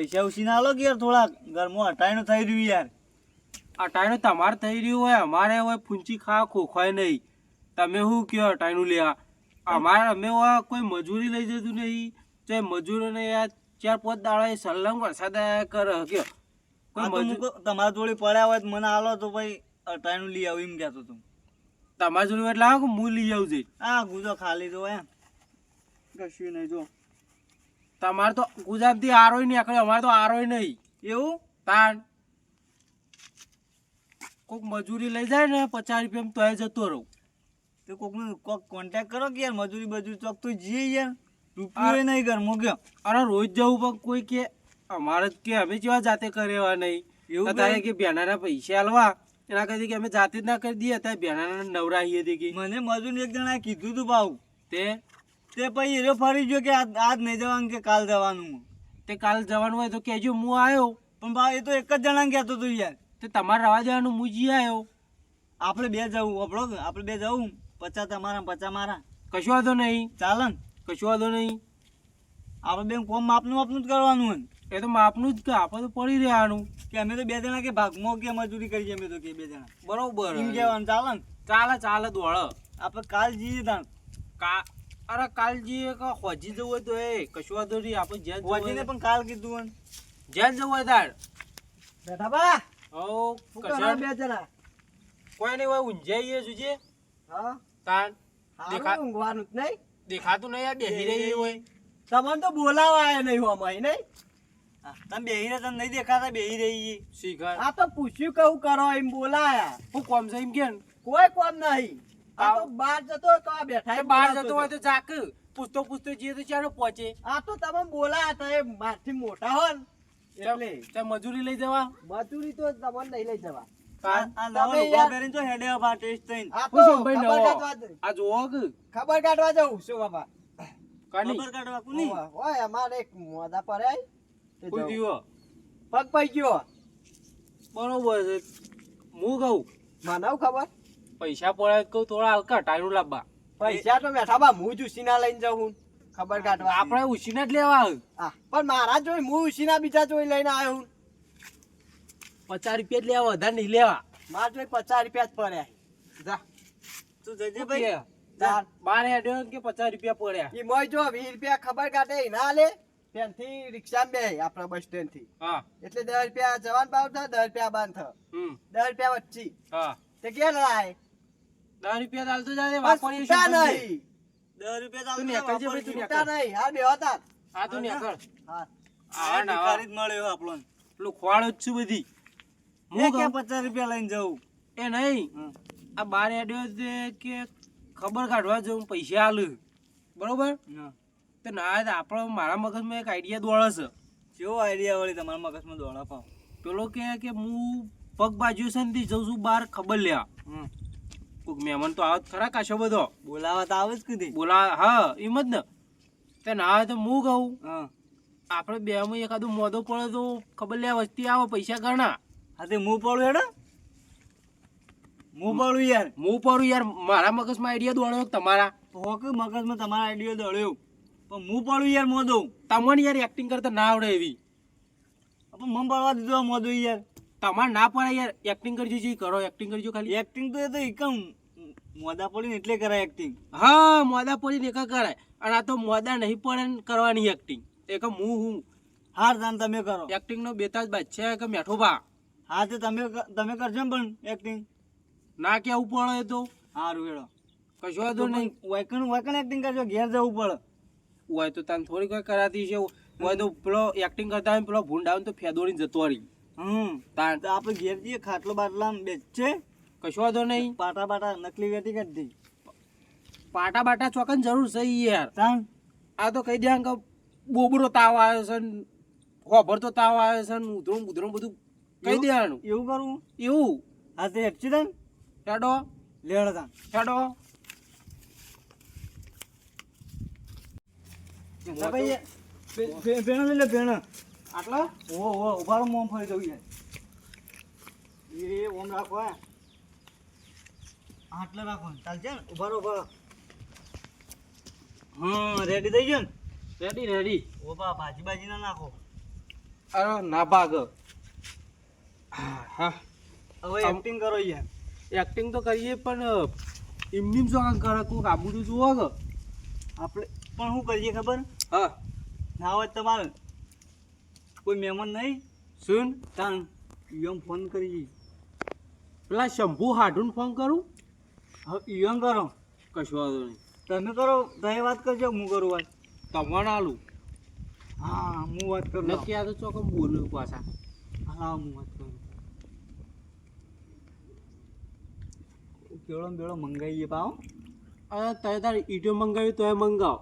પૈસા ઉછીને આલો કે યાર થોડા ઘરમાં હટાઈનું થઈ રહ્યું યાર. અટાણું તમારે થઈ રહ્યું હોય, અમારે હોય ફૂંચી ખાવા ખોખવાય નહીં. તમે શું કયો અટાણું લેવા? અમારે અમે કોઈ મજૂરી લઈ જતું નહીં. તો મજૂરોને યાર 4-5 દાડા સલંગ વરસાદ કરે કયો તમારા જોડે પડ્યા હોય મને આલો તો ભાઈ હટાઈનું લઈ આવું એમ કહેતો તું. તમારી જોડે એટલે આવો કે હું લઈ આવું છે. હા ગુજો ખાલી તો એમ કશું નહીં. જો તમારે તો ગુજરાતથી આરોય નહીં આકડે, અમારે તો આરોય નહીં. એવું તાણ કોઈક મજૂરી લઈ જાય ને 50 રૂપિયા તો જતો રહું. તો કોક કોન્ટેક્ટ કરો કે યાર મજૂરી બજૂરી ચોક તો જઈએ યાર. રૂપિયો નહીં ઘર મૂક્યો. અરે રોજ જવું પણ કોઈ કે અમારે કે અમે જેવા જાતે કરેવા નહીં. એવું તારે કે બેનાના પૈસા આલવા એના કહેતી કે અમે જાતે જ ના કરી દઈએ. ત્યારે બેનાના નવરાઈએ હતી કે મને મજૂર એક જણા કીધું તું ભાવ. તે પછી એ ફરી ગયો કે આજ નહીં જવાનું કે કાલ જવાનું. તે કાલ જવાનું હોય તો કહેજો હું આવ્યો. પણ ભાવ એ તો એક જ જણા કહેતો તું યાર. તે તમારે રવા દેવાનું હું જી આવ્યો. આપણે બે જવું આપણો આપણે બે જવું 50 તમારા 50 મારા. કશું વાંધો નહીં. ચાલે ને? કશું વાંધો નહીં. આપણે બે કોમ માપનું જ કરવાનું હોય. એ તો માપનું જ કે આપણે તો પડી રહેવાનું કે અમે તો બે જણા કે ભાગમાં કે મજૂરી કરીએ અમે તો કે બે જણા. બરોબર એમ કહેવાનું ચાલે ને? ચાલે દોડ. આપણે કાલ જઈએ તાણ. અરે કાલ જઈએ કે હોજી જવું હોય તો એ કશું વાંધો નહીં. આપણે જ્યાં હોજીને પણ કાલ કીધું હોય જ્યાં જવું હોય તાર બેઠા બા. બે જણા કોઈ નહીં હોય ઊંઝાઈએ જોજે. હા તાણ ઊંઘવાનું જ નહીં. દેખાતું નહીં યાર બેહી રહી હોય. તમને તો બોલાવા નહીં હોમાં નહીં. તમે બેહી રહ્યા તમે નહીં દેખાતા બેહી રહી. શીખર આ તો પૂછ્યું કહું કરો એમ બોલાયા. હું કોમ છે એમ કે કોઈ કોમ નહીં. આ તો બહાર જતો કા બેઠા બહાર જતો હોય તો ચાક પૂછતો જઈએ તો ચાલો પહોંચે. આ તો તમે બોલાયા તો એ મારથી મોટા હો ને એટલે મજૂરી લઈ જવા. મજૂરી તો તમને નહીં લઈ જવા. ખબર કાઢવા જવું શું બાપા? ખબર કાઢવા કોની હોય? અમારે એક મોદા પડે પગ પઈ ગયો. બરોબર છે. હું કહું મને ખબર પૈસા પડે કહું થોડા હલકા ટાયરું લાવવા. પૈસા તો બેઠા બા હું જ ઉસીના લઈને જાઉં ખબર કાઢવા. આપણે ઉસીના જ લેવા. પણ મારા જોઈ હું ઉસીના બીજા જોઈ લઈને આવ્યો. 50 રૂપિયા જ લેવા, વધારે નહીં લેવા. માર જોઈ 50 રૂપિયા જ પડ્યા. જા તું જજે ભાઈ. 12 હેડ્યો કે 50 રૂપિયા પડ્યા. ઈ મોય જો 20 રૂપિયા ખબર કાઢે ના લે. ત્યાંથી રિક્ષામાં બે આપણા બસ સ્ટેન્ડ થી. હા એટલે 10 રૂપિયા જવાન ભાવ થાય, 10 રૂપિયા બાન થાય. 10 રૂપિયા વચ્ચે. હા તે કે લાય 10 રૂપિયા ચાલતો જાય વાપરીએ શું નહીં. 10 રૂપિયા તું ચાલતો નીકળ જે ભાઈ, તું નહીં. હાલ બે હતા. આ તો નીકળ. હા આ ના મળ્યો આપણો. પેલું ખવાડો જ છું બધી. હું કે 50 રૂપિયા લઈને જાઉં. એ નહીં આ 12 હેડ્યો કે ખબર કાઢવા જવું પૈસા આલ. બરોબર તો ના આપણો મારા મગજમાં એક આઈડિયા દોડે છે. કેવો આઈડિયા વળી તમારા મગજમાં દોડા પાવ? પેલો કે હું પગ બાજુ છે ને જઉં છું બહાર ખબર લેવા. કોઈક મહેમાન તો આવે ખરા કાશો બધો. બોલાવા તો આવે જ કીધી. હા એમ જ ને. તે ના આવે તો હું કહું આપણે બે માં એકાદું મોદો પડે તો ખબર લેવા વસ્તી આવે પૈસા ગણા. હા તે હું પડું હેડો. હું પડું યાર મારા મગજમાં આઈડિયા દોડ્યો તમારા મગજમાં તમારા આઈડિયા દોડ્યો પણ હું પડું યાર મોદો. તમને યાર એક્ટિંગ કરતા ના આવડે એવી. મમ પડવા દીધો મોદો યાર. તમારે ના પડે યાર એક્ટિંગ કરજો જે કરો એક્ટિંગ કરજો ખાલી. એક્ટિંગ તો એ તો એકમ મોદા પડીને એટલે કરાય એક્ટિંગ. હા મોદા પડીને એક કરાય અને આ તો મોદા નહીં પડે કરવાની એક્ટિંગ. એક હું હાર જાન તમે કરો. એક્ટિંગ નો બેતાજ બાદશાહ કે મેઠો બા. હા તો તમે કરજો ને પણ એક્ટિંગ. ના કેવું પડે તો હારું હેડો કશો વાંધો નહીં. વાયકણ એક્ટિંગ કરજો ઘેર જવું પડે. હોય તો તને થોડી કોઈ કરાતી છે. હોય તો પેલો એક્ટિંગ કરતા હોય પેલો ભૂંડ આવે તો ફેદોડીને જતો રહી. તો આપણે ઘેર જઈએ ખાટલો બાટલા બેચે કશો વાંધો નહીં. પાટા બાટા નકલી વેટી કરી દી. પાટા બાટા ચોકન જરૂર છે યાર. આ તો કહી દે કે બોબરો તાવ આવે છે ને હોભર તો તાવ આવે છે ને ઉધરો બધું કહી દેવાનું. એવું કરવું એવું. હા તે હેડছি તને હેડો લેડો તા હેડો. ભાઈ ભેણો લે ભેણો આટલા ઉભારો મોમ ફરી જવું યાર. એ ઓમ રાખો આટલે રાખો ચાલશે ને ઉભારો હા રેડી થઈ ગયો ને. રેડી ઓ બા ભાજી ના નાખો. અરે ના ભાગ. હા હવે એક્ટિંગ કરો યાર. એક્ટિંગ તો કરીએ પણ એમની શું કરે કોઈક આબુ તો જુઓ કે આપણે પણ શું કરીએ ખબર? હા ના હોય તમારે કોઈ મહેમાન નહીં સુન તાન ઈયોને ફોન કરીએ. પેલા શંભુ હાડુન ફોન કરું. હવે ઈયોને કરો. કશું વાંધો નહીં. તમે કરો, તમે વાત કરજો, હું કરું વાત. તમારે આલું હા હું વાત કરું. નક્કી આ તો ચોકમ બોલું પાછા. હા હું વાત કરું. કેળો ને બેળો મંગાવીએ પાવ. અરે તારે તારે ઈટો મંગાવી તો એ મંગાવ.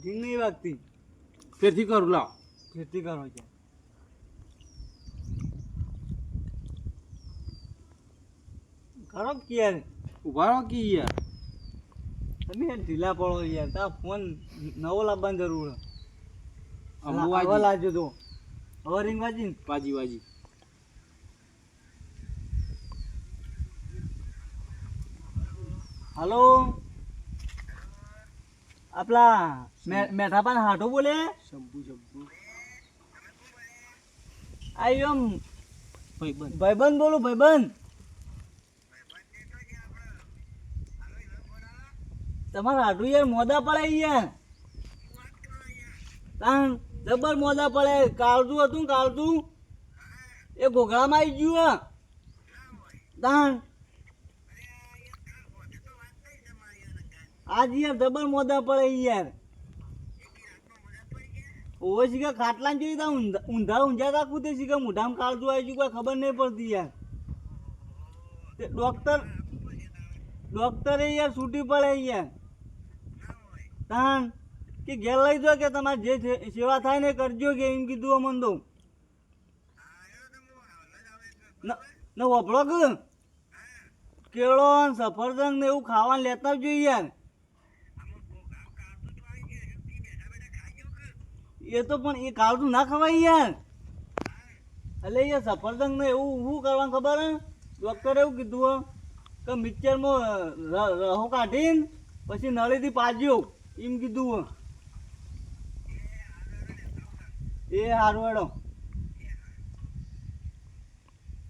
ઠીક નહીં વાગતી. ફેરથી કરું લાવ. ખેતી કરો છે. કરો કે યાર. ઉભા રહો કે યાર. તમે યાર ઢીલા પડો યાર. તા ફોન નવો લાવવાની જરૂર છે. અમુ હવે વાજી લાવજો તો. હવે રિંગ વાજી ને. વાજી વાજી. હલો આપલા મેઠાપાન હાટો બોલે. શંભુ શંભુ આઈ એમ ભાઈબંધ. ભાઈબંધ બોલું ભાઈબંધ. તમારા હાટુ યાર મોદા પડે યાર. તાન જબર મોદા પડે. કાળજું હતું ને કાળજું એ ઘોઘળામાં આવી ગયું. તાન આજ યાર જબર મોદા પડે યાર. ઓવે શીખા ખાટલા જોઈ તા ઊંધા ઊંઝા રાખું તે શીખા મોઢામાં કાળજું આવી ગયું કોઈ ખબર નહીં પડતી યાર. તે ડોક્ટરે યાર છૂટી પડે યાર. તાન કે ઘેર લઈ દો કે તમારે જે સેવા થાય ને કરજો કે એમ કીધું અમને તો. ને વપડો કે કેળો ને સફરજન ને એવું ખાવાનું લેતા જોઈએ યાર. એ તો પણ એ કાળજું ના ખવાય યાર. એટલે યાર સફરજન ને એવું શું કરવાનું ખબર હે? ડોક્ટરે એવું કીધું કે મિક્સરમાં રહો કાઢીને પછી નળીથી પાજ્યો એમ કીધું. એ હારું હેડો.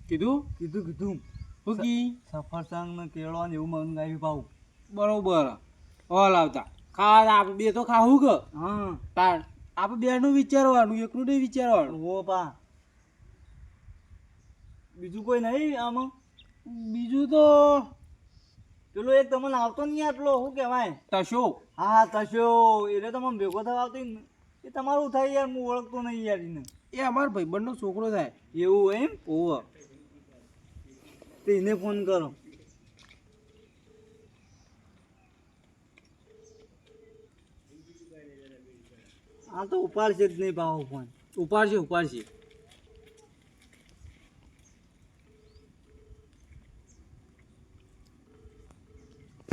કીધું કીધું કીધું શું કી સફરજન ને કેળો ને એવું મંગાવ્યું પાઉ. બરોબર. હોલ આવતા ખાવા આપણે બે તો ખાવું કે. હા તાર આપણે બેનું વિચારવાનું એકલું નહીં વિચારવાનું. ઓ પા બીજું કોઈ નહીં આમાં? બીજું તો પેલો એક તમને આવતો નહીં આટલો શું કહેવાય? તશો. હા તશો. એટલે તમને ભેગો થવા આવતો એ તમારું થાય યાર. હું ઓળખતો નહીં યાર એને. એ અમારા ભાઈબંધનો છોકરો થાય. એવું એમ? ઓવ તો એને ફોન કરો. આ તો ઉપાડશે જ નહીં પાવો ફોન. ઉપાડશે ઉપાડશે.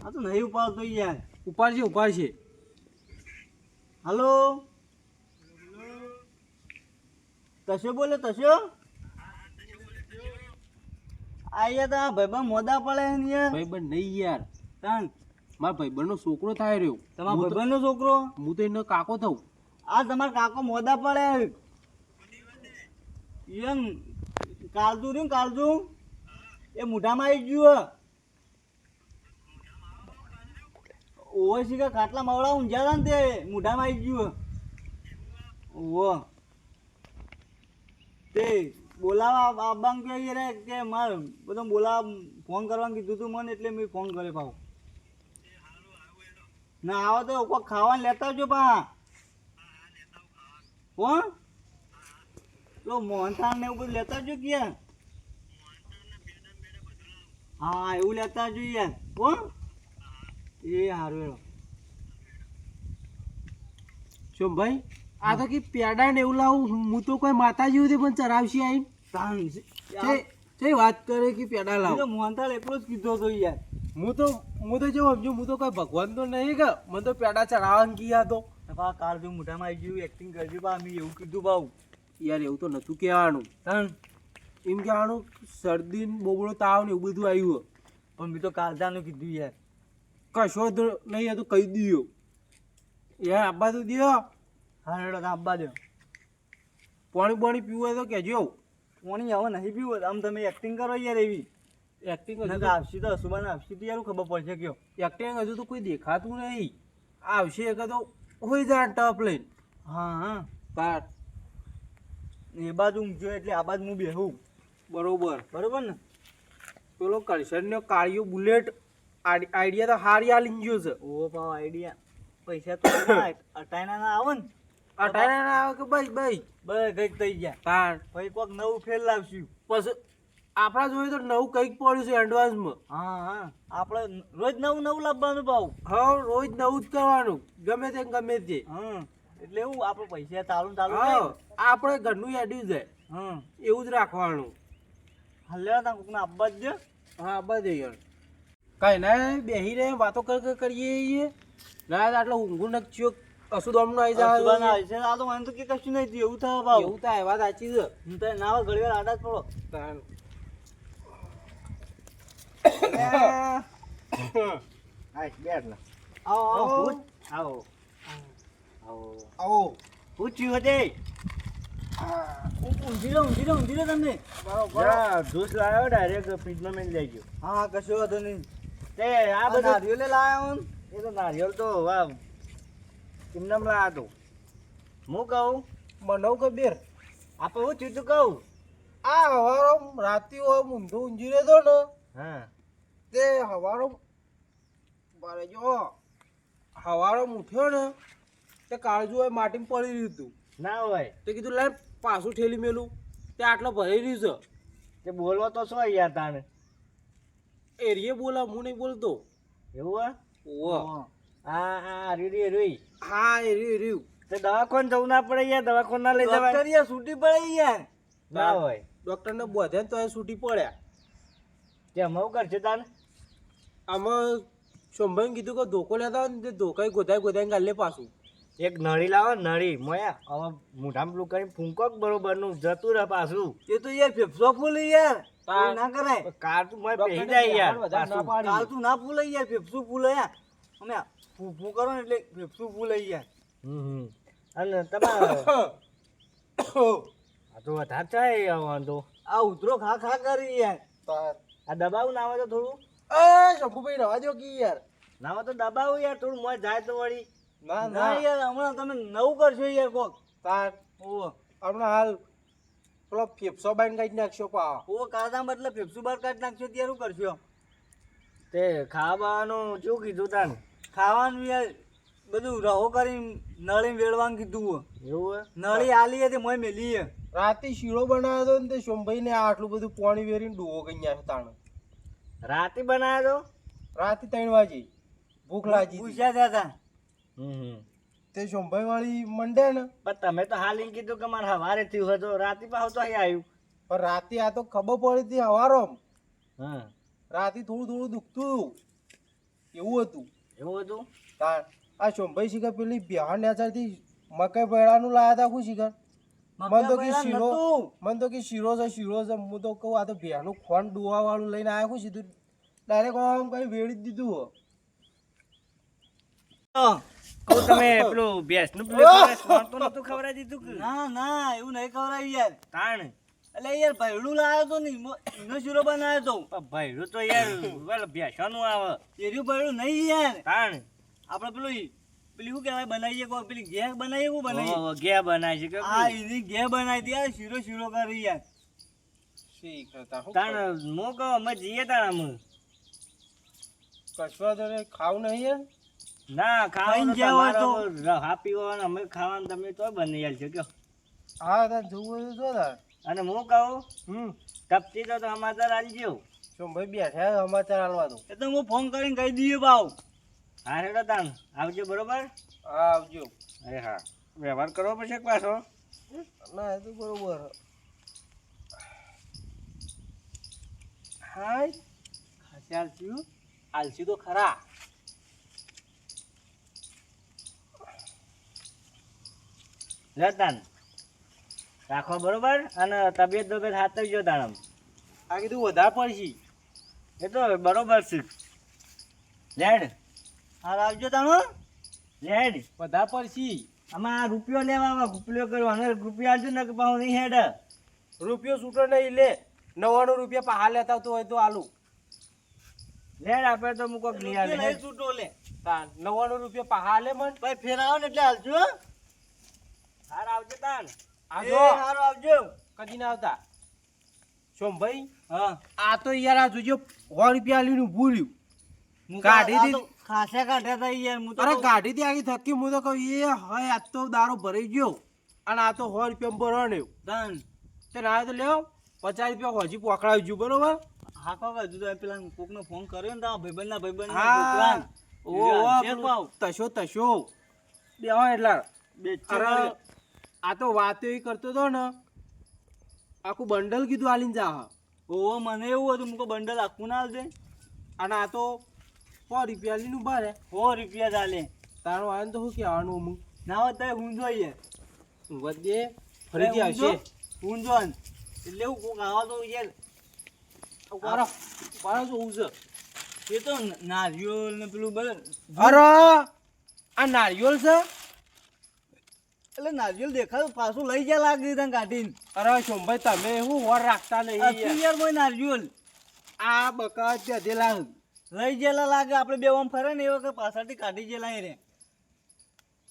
આ તો નહીં ઉપાડતો યાર. ઉપાડશે ઉપાડશે. હલો તશો બોલે તશો. આયા તા ભાઈબંધ મોદા પડે ને યાર. ભાઈબંધ નહીં યાર. તાન મારા ભાઈબંધનો છોકરો થાય રહ્યો. તમારા ભાઈબંધનો છોકરો? હું તો એનો કાકો થઉં. આ તમારા કાકો મોદા પડે. એમ કાળજું રહ્યું કાળજું એ મોઢામાં આવી ગયું. ઓવે શીખા ખાટલા માવડા ઊંઝા હતા ને તે મોઢામાં આવી ગયું. ઓવો તે બોલાવા આબાંગ કે રે કે માર બધો બોલાવા ફોન કરવાનું કીધું તું મને એટલે મેં ફોન કરે પાવ. ના આવો તો કોઈ ખાવાનું લેતા આવજો પા. કોણ તો મોહનથાળ ને એવું બધું લેતા આવજો કે. હા એવું લેતા આવજો યાર. કોણ એ સારું એનો. શું ભાઈ આ તો કે પેડા ને એવું લાવું. હું તો કોઈ માતાજી હતી પણ ચરાવશી આઈ. તે વાત કરે કે પેડા લાવ. મોહનથાળ એટલો જ કીધો હતો યાર. હું તો જો સમજુ હું તો કોઈ ભગવાન તો નહીં કે મને તો પેડા ચડાવવાનું કીયા તો. પા કાળ જો મોઢામાં આવી ગયું એક્ટિંગ કરજો પા. મેં એવું કીધું ભાવ યાર એવું તો નતું કહેવાનું. એમ કહેવાનું શરદી બોબડો તાવ ને એવું બધું આવ્યું. પણ મેં તો કાળજાનું કીધું યાર. કશો તો નહીં તો કહી દીધું. યાર આબા તો દ્યો. હા હેડો તમે આપવા દો. પાણી પાણી પીવું હોય તો કહેજો. પાણી હવે નહીં પીવું આમ તમે એક્ટિંગ કરો યાર એવી. એક્ટિંગ ના હજુ તો આવશે તો સુબાને આવશે તો યાર ખબર પડશે કયો. એક્ટિંગ હજુ તો કોઈ દેખાતું નહીં. આવશે કે તો હોય જાય ટપ લઈને. હા હા તાર એ બાજુ ઊંઘજો એટલે આ બાજુ હું બેહું. બરોબર. બરોબર ને. પેલો કરશનનો કાળિયો બુલેટ આઈડિયા તો હારી આ લીંજ્યો છે. ઓ પાવ આઈડિયા પૈસા તો અટાયના ના આવે ને. અટાણે ના આવે કે ભાઈ ભાઈ બસ કંઈક થઈ ગયા. તાર પછી કોઈક નવું ફેલ લાવશું. પછી આપણા જોઈએ તો નવું કંઈક પડ્યું છે એડવાન્સમાં. હા હા આપણે રોજ નવું નવું લાવવાનું ભાવ. હા રોજ નવું જ કરવાનું ગમે તે ગમે તે. હા એટલે એવું આપણે પૈસા ચાલુ ચાલુ હા આપણે ઘરનું યાડ્યું છે હા એવું જ રાખવાનું. હાલે તા કોકને આપવા જ દે. હા બધે યાર કઈ ના બેહી રહે વાતો કરીએ ના આટલો ઊંઘું નચ્યો કશું દોમનું આવી જાય. સુબાને આવશે આ તો મને તો કે કશું નહીં થયું એવું થાય ભાવ. એવું થાય વાત સાચી છે. હું તો ના આવે ઘડી વાર આડા જ પડો. તાન. આવો આવો આવો આવો આવો પૂછ્યું હતે. ઊંઘી લો તમે. જ્યુસ લાવ્યો ડાયરેક્ટ ફ્રીજમાં મેં લઈ ગયો. હા કશો વાંધો નહીં. તે આ બધું નારિયેલે લાયા હું. એ તો નારિયેલ તો વાવ કિમનામ લાવ્યો તો હું કહું મનવ કે બેર આપણે હું ચીતું કહું. આ હવારો રાતી હોય ઊંધું ઊંઘી રહેતો ને હા તે હવારો બારે જો હવારો ઉઠ્યો ને તે કાળજુ હોય માટીમાં પડી રહ્યું હતું. ના હોય તે કીધું લાય પાછું ઠેલી મેલું તે આટલો ભરાઈ રહ્યું છે. તે બોલવો તો શું યાર તાને એરિયે બોલા હું નહીં બોલતો. એવું ઓવો હા રીડી રીડી હા એર્યું તે દવાખાને જવું ના પડે યાર દવાખાને ના લઈ જવાય. ડોક્ટર યાર છૂટી પડે યાર. ના હોય ડોક્ટરને બધે તો એ છૂટી પડ્યા. કેમ હું કરશે તાને આમાં શોભાઈ કીધું કે ધોકો લેતા હોય ને તે ધોકાઈ ગોધાઈ ગાલે પાછું. એક નળી લાવો નળી મોયા હવે મોઢામાં પેલું કરીને ફૂંકો બરોબરનું જતું રહે પાછું. એ તો યાર ફેફસો ફૂલે યાર. તાર. એવું ના કરાય. કાર તું મોય પહેરી જાય યાર વધારે ના પાછું. પાડી. કાલ તું ના ફૂલે યાર ફેફસું ફૂલે યાર. અમે ફૂ કરો ને એટલે ફેફસું ફૂલે યાર. અને તમારે આ તો વધારે થાય વાંધો. આ ઉતરો ખા ખા કરી યાર. તાર. આ દબાવું ના આવે તો થોડું એ શંભુભાઈ રવા દો કે યાર. ના હોય તો દબાવું યાર થોડું મોય જાય તો વળી. ના ના યાર હમણાં તમે નવું કરશો યાર કોક. તાર ઓવો હમણાં હાલ પેલો ફેફસો બાઈને કાઢી નાખશો પા. ઓવો કાઢા બદલે ફેફસું બહાર કાઢી નાખશો ત્યારે શું કરશો. તે ખાવાનું શું કીધું તાન ખાવાનું યાર બધું રહો કરી નળી વેળવાનું કીધું હો. એવું હે નળી આલી હતી મોય મેલી હે. રાતે શીરો બનાવ્યો હતો ને તે શોભાઈને આટલું બધું પાણી વેરીને ડૂવો કઈ ગયા તાણ. રાતે બનાવ્યો રાતે 3 વાગે ભૂખ લાગી હતી. પૂછ્યા હતા તા. તો તે શોભાઈ વાળી મંડે ને પણ તમે તો હાલ એમ કીધું કે મારે સવારે થયું હતું રાતે પાછું તો અહીં આવ્યું. પણ રાતે આ તો ખબર પડી હતી હવારો હા રાતે થોડું દુખતું એવું હતું. એવું હતું તાણ આ શોભાઈ શિખર પેલી બિહાર નેચારથી મકાઈ પેડાનું લાયા હતા શું શિખર મન તો કે મક્કા શીરો નતું. મન તો કે શીરો છે હું તો કહું આ તો ભેનું ખોન ડુવા વાળું લઈને આવ્યા શું સીધું ડાયરેક્ટ આમ કઈ વેડી જ દીધું હો. કહું તમે પેલું ભેંસનું પેલું સ્વાદ તો નતું ખવડાવી દીધું કે ના ના એવું નહીં ખવડાવ્યું યાર. તાણ એટલે યાર ભૈડું લાવ્યો તો ને એનો શીરો બનાવ્યો તો. પણ ભૈરું તો યાર વેલ ભેંસવાનું આવે એર્યું ભૈડું નહીં યાર. તાણ આપણે પેલું શું કહેવાય બનાવીએ કોઈ પેલી ઘેર બનાવીએ શું બનાવીએ. ઓહો, ઘે બનાય છે કે હા એની ઘેર બનાવી દે યાર શીરો કરી યાર. શીખર તા શું તાણ હું કહું અમે જઈએ તાણ અમે કશવા તો ખાવું નહીં યાર. ના ખાવાનું ખાઈને ગયા હોય તો. તમારે રહા પીવાનું અમે ખાવાનું તમે તો બની યાર છો કયો. હા તાર જોવું હોય તો જો તાર. અને હું કહું કપચી તો સમાચાર આલજો. શોભાઈ બેઠા સમાચાર આલવા દો. એ તો હું ફોન કરીને કહી દઈએ ભાવ. હા હેડો તાણ આવજો બરોબર. હા આવજો. અરે હા વ્યવહાર કરવો પડશે પાછો. ના એ તો બરોબર. હાય ખાસી આલસ્યું. આલસી તો ખરા. લે તાન રાખો બરોબર અને તબિયત હાથવજો તાણ. આ કીધું વધારે પડશે. એ તો બરોબર છે લેડ હાલ આવજો તાણો. લેડ વધારે પડશી આમાં આ રૂપિયો લેવા આવા રૂપિયો કર્યો અને રૂપિયા આલજો ને કે પાછું નહીં હેડ રૂપિયો છૂટો નહીં લે 99 રૂપિયા પહા લેતા તો હોય તો આલુ લેડ આપણે તો મુકો નહીં આલે નહીં છૂટો લે 99 રૂપિયા પહા લે મન ભાઈ ફેરાવો ને એટલે હાલજો હો. હાર આવજો તાન એ આજો હારું આવજો કદી ના આવતા સોમભાઈ હા આ તો યાર આ જોજો 100 રૂપિયા આલીને ઊભું રહ્યું મું કાઢી આ દી- તો ખાસા કાઢ્યા તા યાર હું તો અરે કહું. ગાડી થી આગી થકી હું તો કહું એ હોય આજ તો દારો ભરાઈ ગયો અને આ તો 100 રૂપિયા ભરવાનો તાન તે ના તો લેવો 50 રૂપિયા હોજી પકડાવી ગયું બરોબર હા કાકા હજુ તો પેલા કોકનો ફોન કર્યો ને તારા ભાઈબંધના હા છોકરા તશો તશો બેહો એટલા બે અરે આ તો વાતો એ કરતો હતો ને આખું બંડલ કીધું આલીને જા ઓહો મને એવું હતું મુકો બંડલ આખું ના આવજે અને આ તો 100 રૂપિયા આલીને ઉભા રે 100 રૂપિયા ચાલે તારો આને તો શું કહેવાનું હું ના હોય તો હું જોઈએ વધે ફરીથી આવશે હું જો એટલે હું કોક આવા તો યાર ઉપાડો ઉપાડો જોવું છે એ તો નારિયેળ ને પેલું બધું અરે આ નારિયેળ છે એટલે નારિયેળ દેખાતું પાછું લઈ ગયા લાગે તને કાઢીને અરે સોમભાઈ તમે શું વર રાખતા નહીં હતું યાર કોઈ નારિયેળ આ બકા બેધેલા લઈ ગયેલા લાગે આપણે બે ઓમ ફરે ને એ વખત પાછળથી કાઢી ગયેલા એ રે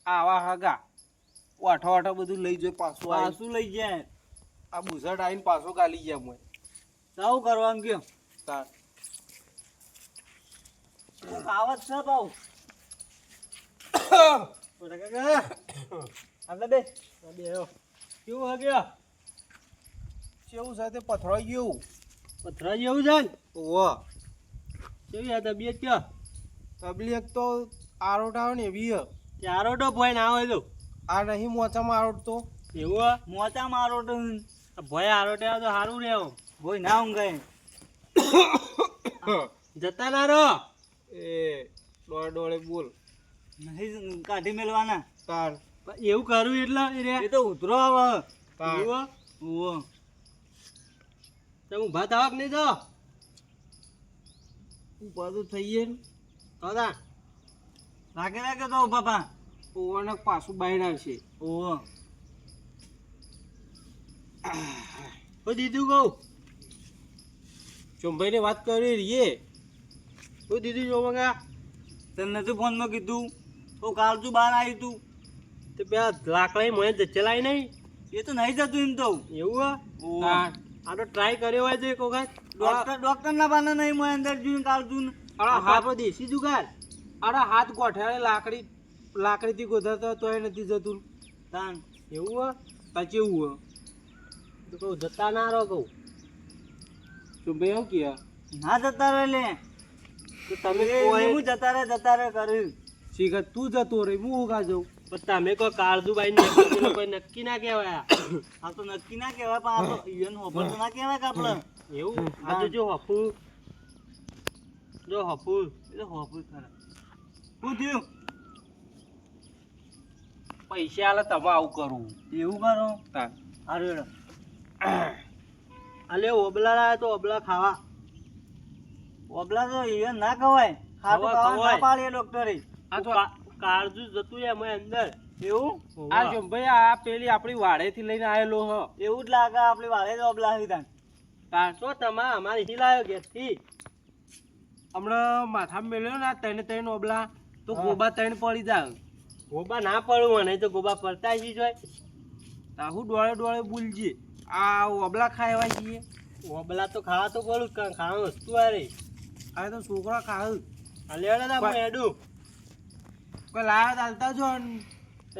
આવા હગા વાઠો વાઠો બધું લઈ જોઈ પાછું આ પાછું લઈ ગયા આ બુઝટ આવીને પાછો ગાલી ગયા મોય સાવ કરવાનું કયો તાર આવત છે પાઉ એટલે બે કેવું હગ્યો કેવું સાથે પથરાઈ ગયું પથરા જેવું છે ને ઓહ કેવી આ તબિયત કયો તબલિયત તો આરોટ આવે ને એવી હે. ચારો તો ભય ના હોય તો આ નહીં મોચામાં આરોટ તો એવું મોચા મારો તો ભય આરોટે આવે તો સારું રે ભય ના ઊંઘાય જતા ના રહો એ ડોળે ડોળે બોલ નહીં કાઢી મેળવાના તાર એવું કરવું એટલે એ તો ઉતરો આવે તાર. એવું ઓહો તમે ભાત આવક નહીં તો બધું થઈએ ને દાદા રાખે રાખે તો બાપા ઓવાને પાછું બહાર આવશે ઓહો તો દીધું કહું ચોંભાઈને વાત કરી રહીએ તો દીધું જો મંગા તને નથી ફોનમાં કીધું તો કાલતું બહાર આવ્યું તું તે પેલા લાકડા મોય ચલાય નહીં એ તો નહીં જતું એમ તો એવું ઓહો. તાર. આ તો ટ્રાય કર્યો હોય તો એક વખત ડોક્ટર ના બાના નહીં મોય અંદર જોઈને કાલતું ને અરે હાથ આપણો દેશી જુગાડ અરે હાથ ગોઠાડે લાકડીથી ગોધાતો તોય નથી જતું તાન એવું તા કેવું તો કહું જતા ના રહો કહું ચોંભાઈ એવું કે ના જતા રહે લે તો તમે હું જતા રહે કર્યું શીખર તું જતો રહી હું ઉગા જાઉં પણ તમે કોઈ કાળજુભાઈ ને કોઈ નક્કી ના કહેવાય આ તો નક્કી ના કહેવાય પણ આ તો ઈયન હોબર તો ના કહેવાય કે આપણે એવું આ તો જો હફુ એ તો હોબર ખરા શું થયું પૈસા આલે તમે આવું કરવું એવું કરો તાર. સારું હેડો અલે ઓબલા લાયા તો ઓબલા ખાવા ઓબલા તો ઈયન ના ખવાય ખાવા ખવાય, ખાવા ના ખવાય. પાડીએ ડોક્ટરે આ તો કાળજુ જતું રે અમે અંદર એવું આ ચોંભાઈ આ પેલી આપણી વાડેથી લઈને આવેલો હ એવું જ લાગે આપણી વાળે જ ઓબલા આવી તાન તાર. તો તમારે અમારી હિલાયો ગેસથી હમણાં માથામાં મેલ્યો ને આ ત્રણ ઓબલા તો હા. ગોબા ત્રણ પડી જાય ગોબા ના પડવું મને તો ગોબા પડતા જ હોય તાહુ ડોળે ડોળે બોલજે આ ઓબલા ખાવા છીએ ઓબલા તો ખાવા તો પડું જ ખાવા વસ્તુ આ રે આ તો છોકરા ખાવ આ લેવડા તા પણ- હેડું કોઈ લાયા તો હાલતા જો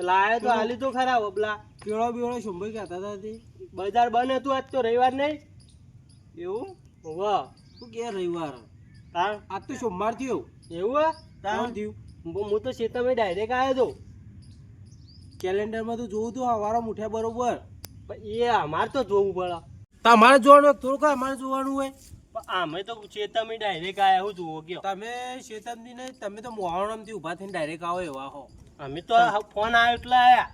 લાયો તો હાલી તો ખરા ઓબલા કેળો બેળો શંભાઈ કહેતા હતા તે બજાર બંધ હતું આજ તો રવિવાર નહીં એવું વાહ શું કે રવિવાર તાર આજ તો સોમવાર થયો એવું હે? કોણ થયું હું તો શેતામાં ડાયરેક્ટ આવ્યો તો કેલેન્ડરમાં તો જોવું તું હવારો મુઠ્યા બરોબર પણ એ અમારે તો જોવું પડે તમારે જોવાનું હોય થોડું અમારે જોવાનું હોય પણ અમે તો શેતામાં ડાયરેક્ટ આવ્યા હું જોવો ગયો તમે શેતમથી નહીં તમે તો મોહાણામથી ઊભા થઈને ડાયરેક્ટ આવો એવા હો અમે તો ફોન આવ્યો એટલે આવ્યા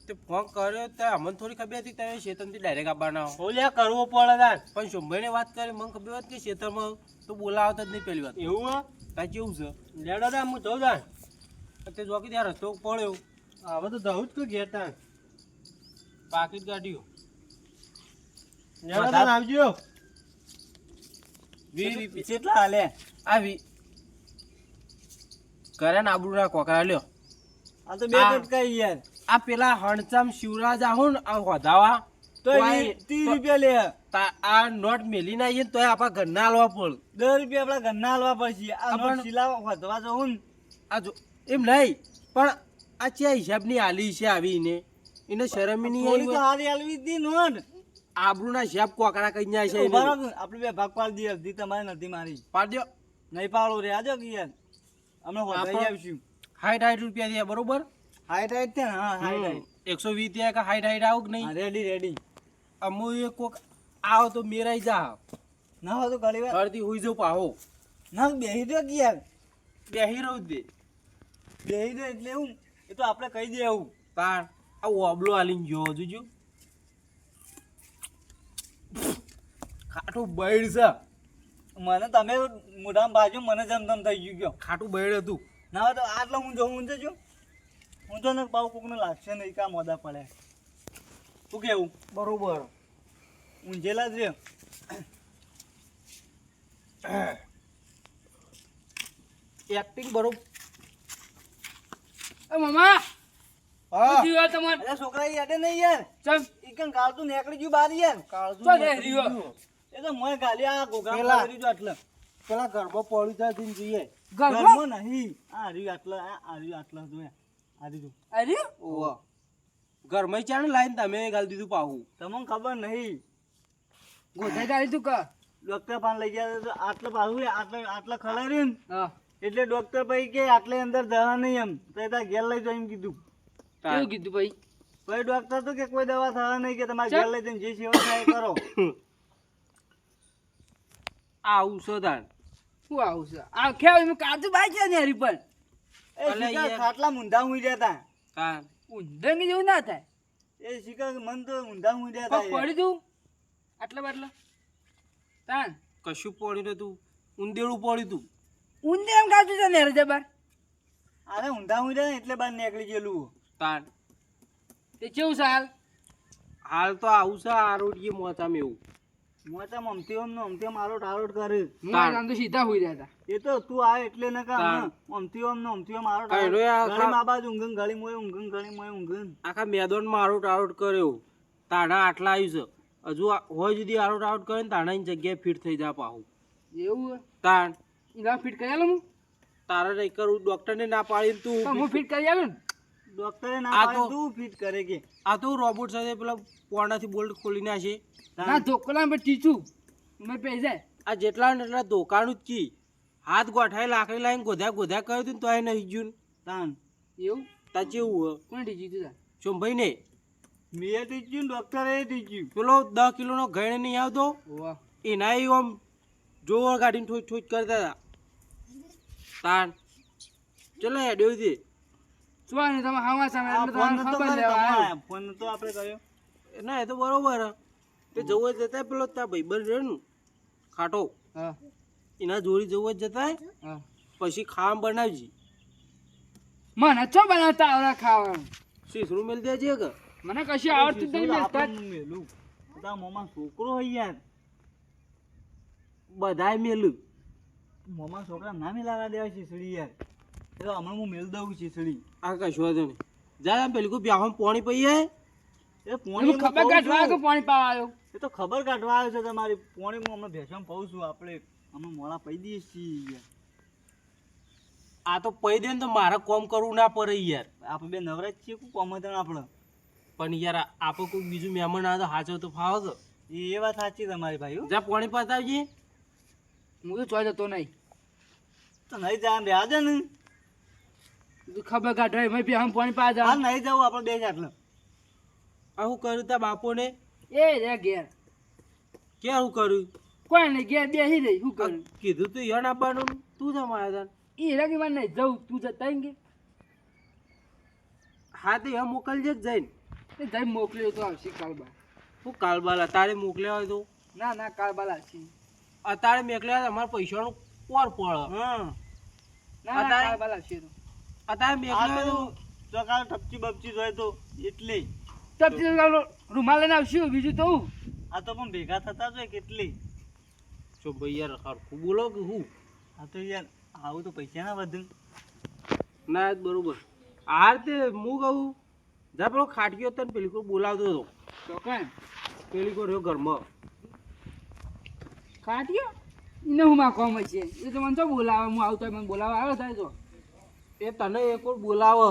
તે ફોન કર્યો તો અમને થોડી ખબર હતી તમે શેતમથી ડાયરેક્ટ આવવાના હો ઓલ્યા કરવો પડે તાન પણ શંભાઈને વાત કરી મને ખબર હતી કે શેતરમાં તો બોલાવતા જ નહીં પહેલી વાત એવું હે? તા કેવું છે લેડો તા હું જઉં તાન તે જોકી ત્યાં રસ્તો પડ્યો હવે તો જવું જ તો ઘેર તાણ પાકીટ કાઢ્યો નેડા તાણ આવજો 20 રૂપિયા કેટલા હાલે આવી કરે ને આબરૂના કોકરા લ્યો આ તો બે આ. કટકા યાર આ પેલા હણચામ શિવરાજ આહો ને આ હોધાવા તો તો આ 30 રૂપિયા લે આ નોટ મેલી ના આવીએ ને તોય આપણા ઘરના હાલવા પડે 10 રૂપિયા આપડા ઘરના હાલવા પડશે આ આપણ- નોટ સિલાવા વધવા જવું ને આ જો એમ નહીં પણ આ ચા હિસાબની આલી છે આવીને એને શરમ નહીં થોડી તો આવી હારી હાલવી જ દી નોટ આબરૂના હિસાબ કોકરા કઈ જાય છે ઉભા એને. રહો, આપણે બે ભાગ પાડી દઈએ અડધી તમારી નથી મારી પાડ દ્યો. નહીં પાડો રે આજો કે યાર અમે વધારી આપણ- આવશું 60 રૂપિયા થયા બરોબર હાઈટ હાઈટ છે ને હા હાઈટ હાઈટ 120 થયા કે 60 આવું કે હા નહીં રેડી રેડી અમુ એ કોક આવો તો મેરાઈ જા ના હોય તો ઘણી વાર ઘરથી હુઈ જાઉં પાહો ના બેહી દો કે યાર બેહી રહું જ દે બેહી દો એટલે એવું એ તો આપણે કહી દે એવું તાર આ ઓબલો આલીને ગયો જોજો ખાટું બૈડ છે મને તમે મોઢામાં બાજુ મને જમ જમ થઈ ગયું ગયો ખાટું બૈડ હતું ના હોય તો આટલો હું જોઉં ઊંચો છું ઊંચો ને પાવ કોકને લાગશે નહીં કા મોદા પડે શું કેવું બરોબર ઊંઝેલા જ રે એક્ટિંગ બરોબર મામા હા શું થયું તમારે અરે છોકરા ઈ અડે નહીં યાર ચમ ઈ કણ કાળતું નીકળી ગયું બાર યાર કાળજું તો નીકળી રહ્યો. ગયું. એ તો મોય ગાલી આ પેલા. ગોગા કરી જો આટલે પેલા ઘરમાં પડી જાય થઈને જોઈએ ઘરમાં ઘરમાં નહીં આ રહ્યું આટલા આ રહ્યું આટલા જોયા આ રહ્યું અરે ઓવા ઘરમાં ચાને લાઈન તમે ગાલ દીધું પાહું તમને ખબર નહીં ગોધાઈ તારી તું કર ડોક્ટર પાન લઈ ગયા તો આટલે પાછું આટલે આટલા ખલાર્યું ને હા એટલે ડોક્ટર ભાઈ કે આટલે અંદર દવા નહીં એમ તો એ તાર ઘેર લઈ જાઓ એમ કીધું એવું કીધું ભાઈ ભાઈ ડોક્ટર તો કે કોઈ દવા થવા નહીં કે તમારે ચમ. ઘેર લઈ જઈને જે સેવા થાય એ કરો આવું છો તાણ શું આવું છે આ ખેલ મેં કાચું બાઈ છે ને હરી પણ એ અલે શિકાર યાર. ખાટલા મૂંધા હુઈ જતા તાણ ઊંધંગ જેવું ના થાય એ શિકાર મન તો ઊંધા હુઈ પગ જતા પડી તું આટલા બાટલા તાન કશું પડ્યું નતું ઊંધેડું પડ્યું તું ઊંધે એમ કાચું છે ને હરી જબર અરે ઊંધા હુઈ જાય ને એટલે બહાર નીકળી ગયેલું તાણ તે કેવું સાલ હાલ તો આવું છે આરોગ્ય મોચામાં એવું મોટા મમતી ઓમ નો મમતી મારો ટારોટ કરે હું આમ તો સીધા હોઈ રહ્યા હતા એ તો તું આવે એટલે ને કા તાણ. મમતી ઓમ નો મમતી મારો કઈ રો યાર, ગળી માં બાજુ ઊંઘન ગળી મોય ઊંઘન ગળી મોય ઊંઘન આખા મેદાનમાં આરોટ આરોટ કર્યો તાણા આટલા આવ્યું છે હજુ હોય જુદી આરોટ આરોટ કરે ને તાણાની જગ્યાએ ફિટ થઈ જાય પાહું એવું તાણ એના ફિટ કરી આલું હું તારે નહીં કરવું ડોક્ટરને ના પાડીને તો હું તું ફિટ કરી આલું ને ડોક્ટરે આ ના તો- પાડે તું ફિટ કરે કે આ તો રોબોટ સાથે પેલા પોણાથી બોલ્ટ ખોલી નાખે ના ધોકલા પર ટીચું મેં પૈ જાય આ જેટલા ને એટલા ધોકાનું જ કી હાથ ગોઠાઈ લાકડી લાવીને ગોધા ગોધા કર્યું હતું ને તો એ નહીં ગયું તાન એવું તા ચેવું કોણ ટીચું તું ચોંભાઈ ને મેં ટીચ્યું ડોક્ટરે ટીચ્યું પેલો 10 કિલોનો ગયણ નહીં આવતો વાહ એના આમ જોર કાઢીને ઠોચ ઠોચ કરતા હતા તાન ચલો હેડ્યો છે શું ને તમે હાવા સામે આ એટલે ફોન તમને નતો ખબર કર્યો લેવા આવ્યો. તમારે. ફોન નતો આપણે કર્યો ના એ તો બરોબર હે. તે જવું જ જતા પેલો તાર ભાઈબંધ રહ્યો ને ખાટો હા એના જોડી જવું જ જતા હા પછી ખાવા બનાવજી મને ચો બનાવતા આવડે ખાવાનું શીસરું મેલ દેજે કે મને કશું આવડતું જ નહીં આપણે મેલતા જ. હું મેલું તારા મોમાં છોકરો હોય યાર બધાય મેલું મોમાં છોકરા ના મિલાવા દેવા શીસડી યાર એ તો હમણાં હું મેલ દઉં શીસડી આ કશું વાંધો નહીં જા પેલું કોઈ બ્યાહમાં પાણી પીએ એ પોણી એનું ખબર કાઢવા આવ્યો કે પાણી પાવા આવ્યો એ તો ખબર કાઢવા આવ્યો છે તમારી પોણી હું હમણાં ભેસવામાં પાઉં છું આપણે હમણાં મોડા પી દઈએ છીએ યાર આ તો પઈ દે ને તો મારે કોમ કરવું ના પડે યાર આપણે બે નવરાજ છીએ કું કોમતણ આપણે પણ યાર આપણે કોઈ બીજું મહેમાન આવે તો હાચો તો ફાવે કે એ વાત સાચી તમારી ભાઈ હો. જા પાણી પતાવજે હું તો ચોય જતો નહીં તો નહીં જાય રહ્યા છે ને તું ખબર કાઢવા મેં બી હમ પાણી પાવા હા જાવ નહીં જવું આપણે બે જ આટલે આવું કર્યું તા બાપોને એ રે ઘેર ક્યાં હું કર્યું કોઈ નહીં ઘેર બેસી રહી શું કરું કીધું તું યણ આપવાનું તું જમા આવ્યા એ રગી મને નહીં જવું તું જતા કે હા તો એ મોકલજે જ જઈને એ જઈ મોકલ્યો તો આવશે કાલબા હું કાલબાલ અતારે મોકલ્યા હોય તો ના ના કાલબાલ આવશે અતારે મોકલ્યા હોય તો અમારે પૈસાનું કોર પડે હા ના ના અત્યારે? કાલબાલ આવશે તો અત્યારે આ મેઘના તો ચોકાર ટપચી બપચી જોય તો એટલે તપતી રૂમાલ લઈને આવશું બીજું તો હું. આ તો પણ ભેગા થતા જોઈએ કેટલી. છો ભાઈ યાર હરખું બોલો કે હું આ તો યાર આવું તો પૈસા ના વધુ. ના બરોબર હાર તે હું કહું જા પેલો ખાટક્યો તને પેલી કોઈ બોલાવતો હતો તો કાંઈ પેલી કોઈ રહ્યો ઘરમાં ખાટ્યો એને હું માં કોમ છે એ તો મને તો બોલાવે હું આવતો હોય મને બોલાવે આવ્યો થાય તો એ તને એક વાર બોલાવે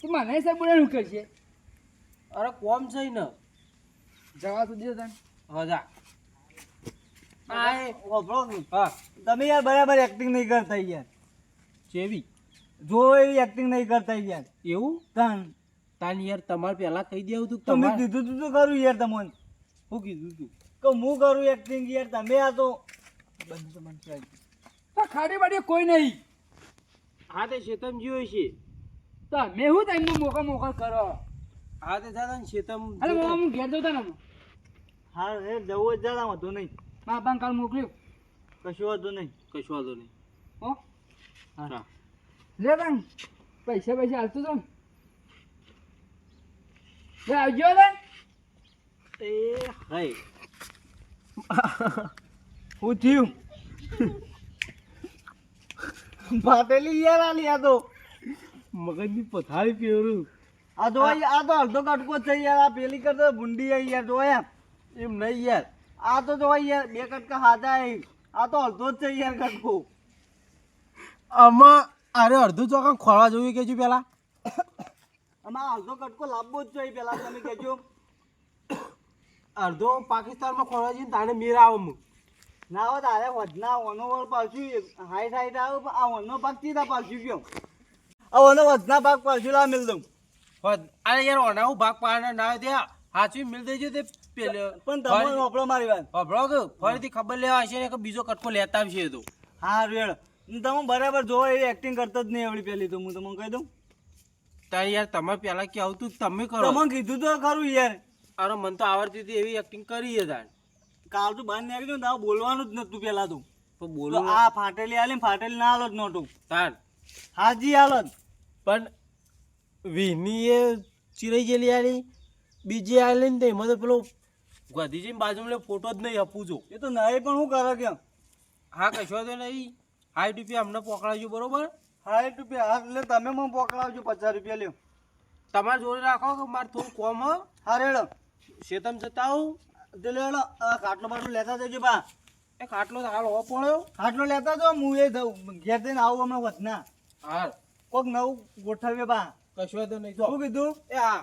તો મને સાહેબ બોલે શું કરશે અરે કોમ છે ને જવા તો દે તને હા જા આ એ વાપરો કે? હા તમે યાર બરાબર એક્ટિંગ નહીં કરતા યાર. ચેવી જો એવી એક્ટિંગ નહીં કરતા યાર. એવું તાન તાન યાર તમારે પહેલા કહી દેવું તું તમે તમારે કીધું તું તો કરું યાર તમને. શું કીધું તું કે હું કરું એક્ટિંગ યાર તમે આ તો બંધ તો બંધ કરી. તો ખાડી બાડી કોઈ નહીં હા તે શેતમ જીવો છે તો મેં હું તમને મોકા મોકા કરો હા તે દાદા ને શેતમ અરે મોકા હું ઘેર જતો ને હા રે જવું જ જરા વાંધો નહીં. મા બાન કાલ મોકલ્યું કશું વાંધો નહીં. કશું વાંધો નહીં હો હા લે તને પૈસા પૈસા હાલતું તો લે આવજો ને એ હાય શું થયું? ફાટેલી યાર આલી આ તો. મગજની પથારી પહેરું આ તો અડધો કટકો છે યાર. આ પેલી કરતો ભૂંડી આવી યાર જોયા. એમ નહીં યાર આ તો જો યાર બે કટકા હાથા આવી. આ તો અડધો જ છે યાર કટકો. આમાં અરે અડધું ચોખા ખોળવા જોયું કેજો પેલા આમાં અડધો કટકો લાવવો જ જોઈએ પેલા તમે કહેજો. અડધો પાકિસ્તાનમાં ખોળવા જઈને તાને મેર આવે હું ના હોય તારે વધના ઓનો વળ પાછું હાઈટ હાઈટ આવે પણ આ ઓનો ભાગ સીધા પાછું ગયો. આ ઓનો વધના ભાગ પાછું લા મિલ દઉં. અરે યાર ઓનાવું ભાગ પાડના ના હોય ત્યાં હાચવી મિલ દેજો તે પેલે પણ તમે વાપરો મારી વાત. હભળો કે ફરીથી ખબર લેવા હશે ને કે બીજો કટકો લેતા આવશે તો હા રેડ તમે બરાબર જોવો એવી એક્ટિંગ કરતા જ નહીં આવડી પેલી તો હું તમને કહી દઉં. તારે યાર તમારે પેલા કે આવતું તમે કરો તમને કીધું તો ખરું યાર. અરે મને તો આવડતી હતી એવી એક્ટિંગ કરી છે તાર કાલ તો બહાર નીકળ્યું ને તો બોલવાનું જ નતું પેલા તો. તો તો બોલો આ ફાટેલી આલી ને ફાટેલી ના હાલત નહોતું. તાર હાજી હાલત. પણ વીની એ ચીરાઈ ગયેલી આલી બીજી આલી ને એમાં તો પેલો ગાંધીજી બાજુમાં ફોટો જ નહીં આપું છું એ તો નહીં પણ શું કરે કેમ. હા કશો તો નહીં 60 રૂપિયા અમને પકડાવજો બરોબર 60 રૂપિયા હા એટલે તમે મને પકડાવજો 50 રૂપિયા લ્યો. તમારે જોડે રાખો કે મારે થોડું કોમ હ હા રેડો શેતમ જતા આવું તે લેડો આ ખાટલો બાટલો લેતા જજો બા. એ ખાટલો તો હાલ હોવો પડ્યો ખાટલો લેતા જો હું એ ઘેર જઈને આવું હમણાં વધના હાલ કોક નવું ગોઠવીએ બા. કશો તો નહીં શું કીધું? એ હા